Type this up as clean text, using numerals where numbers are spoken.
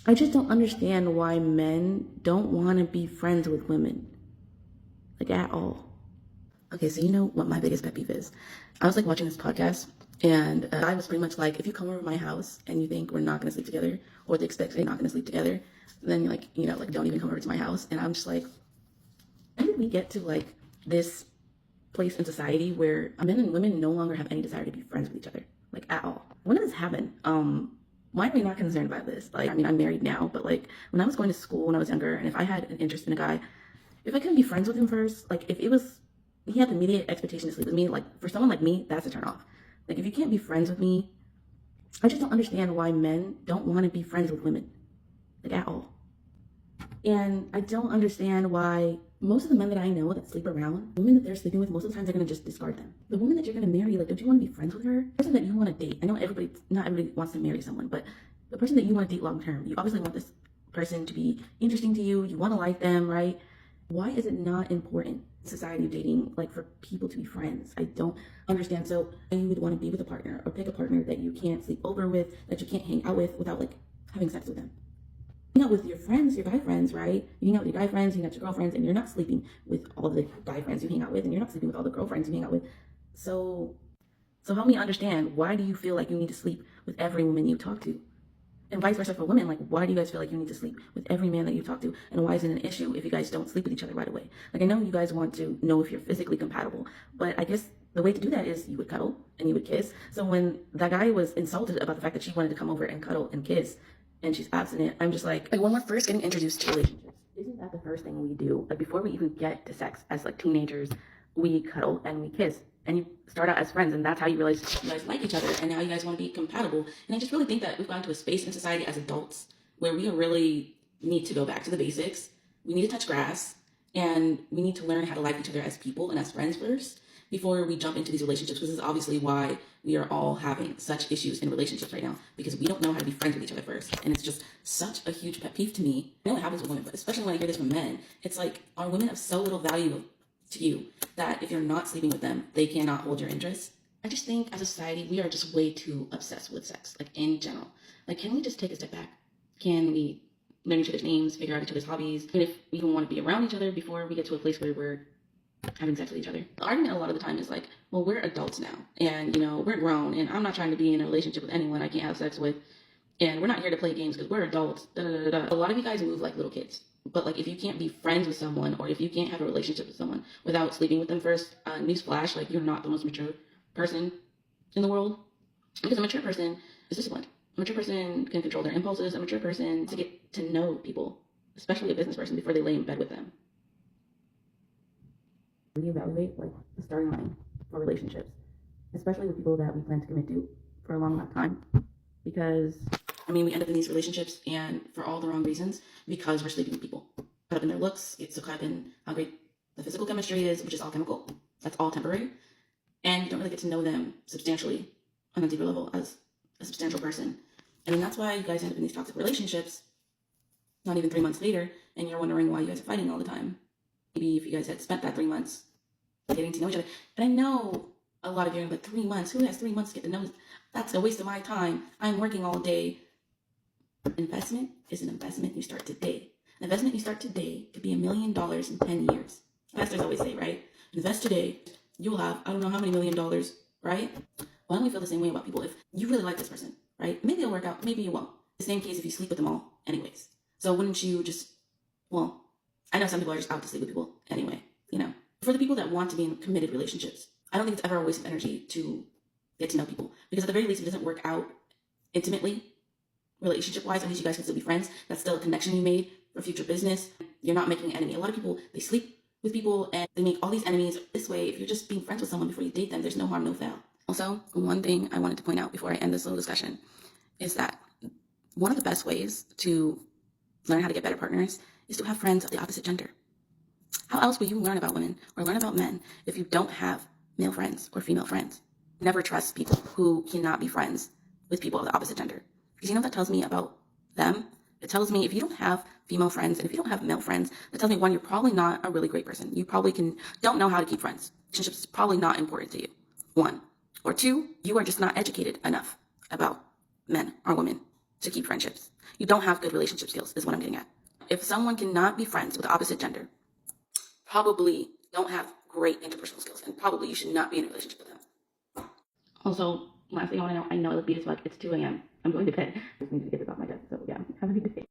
I just don't understand why men don't want to be friends with women, like at all. Okay, so you know what my biggest pet peeve is? I was like watching this podcast, and I was pretty much like, if you come over to my house and you think we're not gonna sleep together, or they expect we're not gonna sleep together, then like, like don't even come over to my house. And I'm just like, when did we get to like this place in society where men and women no longer have any desire to be friends with each other, like at all? When did this happen? Why are we not concerned by this? Like, I mean, I'm married now, but like when I was going to school when I was younger, and if I had an interest in a guy, if I couldn't be friends with him first, like if it was, he had the immediate expectation to sleep with me, like for someone like me, that's a turn off. Like if you can't be friends with me, I just don't understand why men don't want to be friends with women, like at all. And I don't understand why most of the men that I know that sleep around, women that they're sleeping with, most of the time they're gonna just discard them. The woman that you're gonna marry, like, don't you want to be friends with her? The person that you want to date. I know not everybody wants to marry someone, but the person that you want to date long term, you obviously want this person to be interesting to you. You want to like them, right? Why is it not important in society of dating, like for people to be friends? I don't understand. So you would want to be with a partner or pick a partner that you can't sleep over with, that you can't hang out with without like having sex with them. Hang out with your friends, your guy friends, right? You hang out with your guy friends, you hang out with your girlfriends, and you're not sleeping with all the guy friends you hang out with, and you're not sleeping with all the girlfriends you hang out with. So, so help me understand, why do you feel like you need to sleep with every woman you talk to? And vice versa for women, like why do you guys feel like you need to sleep with every man that you talk to? And why is it an issue if you guys don't sleep with each other right away? Like I know you guys want to know if you're physically compatible, but I guess the way to do that is you would cuddle and you would kiss. So when that guy was insulted about the fact that she wanted to come over and cuddle and kiss and she's abstinent, I'm just like when we're first getting introduced to relationships, isn't that the first thing we do? Like before we even get to sex as like teenagers, we cuddle and we kiss, and you start out as friends, and that's how you realize you guys like each other, and now you guys want to be compatible. And I just really think that we've gotten to a space in society as adults where we really need to go back to the basics. We need to touch grass, and we need to learn how to like each other as people and as friends first before we jump into these relationships. Because this is obviously why we are all having such issues in relationships right now, because we don't know how to be friends with each other first. And it's just such a huge pet peeve to me. I know it happens with women, but especially when I hear this from men, it's like, are women of so little value to you that if you're not sleeping with them, they cannot hold your interest? I just think as a society, we are just way too obsessed with sex, like in general. Like, can we just take a step back? Can we learn each other's names, figure out each other's hobbies, and if we even want to be around each other before we get to a place where we're having sex with each other? The argument a lot of the time is like, well, we're adults now, and we're grown, and I'm not trying to be in a relationship with anyone I can't have sex with, and we're not here to play games because we're adults. Da, da, da, da. A lot of you guys move like little kids. But like if you can't be friends with someone, or if you can't have a relationship with someone without sleeping with them first, newsflash, like you're not the most mature person in the world. Because a mature person is disciplined. A mature person can control their impulses. A mature person to get to know people, especially a business person, before they lay in bed with them. Reevaluate like the starting line for relationships, especially with people that we plan to commit to for a long amount of time. Because I mean, we end up in these relationships, and for all the wrong reasons, because we're sleeping with people. Caught up in their looks, get so caught up in how great the physical chemistry is, which is all chemical. That's all temporary. And you don't really get to know them substantially on a deeper level as a substantial person. And then that's why you guys end up in these toxic relationships, not even 3 months later, and you're wondering why you guys are fighting all the time. Maybe if you guys had spent that 3 months getting to know each other. And I know a lot of you are like, 3 months? Who has 3 months to get to know? That's a waste of my time. I'm working all day. Investment is an investment you start today. An investment you start today could be $1 million in 10 years. Pastors always say, right? Invest today, you'll have, I don't know how many $1 million, right? Why don't we feel the same way about people? If you really like this person, right? Maybe it'll work out, maybe it won't. The same case if you sleep with them all anyways. So wouldn't you just, well, I know some people are just out to sleep with people anyway, For the people that want to be in committed relationships, I don't think it's ever a waste of energy to get to know people. Because at the very least, if it doesn't work out intimately, relationship-wise, at least you guys can still be friends. That's still a connection you made for future business. You're not making an enemy. A lot of people, they sleep with people and they make all these enemies. This way, if you're just being friends with someone before you date them, there's no harm, no foul. Also, one thing I wanted to point out before I end this little discussion is that one of the best ways to learn how to get better partners is to have friends of the opposite gender. How else will you learn about women or learn about men if you don't have male friends or female friends? Never trust people who cannot be friends with people of the opposite gender. Because you know what that tells me about them? It tells me if you don't have female friends and if you don't have male friends, that tells me, one, you're probably not a really great person. You probably don't know how to keep friends. Relationships is probably not important to you. One. Or two, you are just not educated enough about men or women to keep friendships. you don't have good relationship skills, is what I'm getting at. If someone cannot be friends with the opposite gender, probably don't have great interpersonal skills, and probably you should not be in a relationship with them. Also, last thing I want to know, I know it's beat as fuck. It's 2 a.m. I'm going to bed. I just need to get this off my desk. So yeah, have a good day.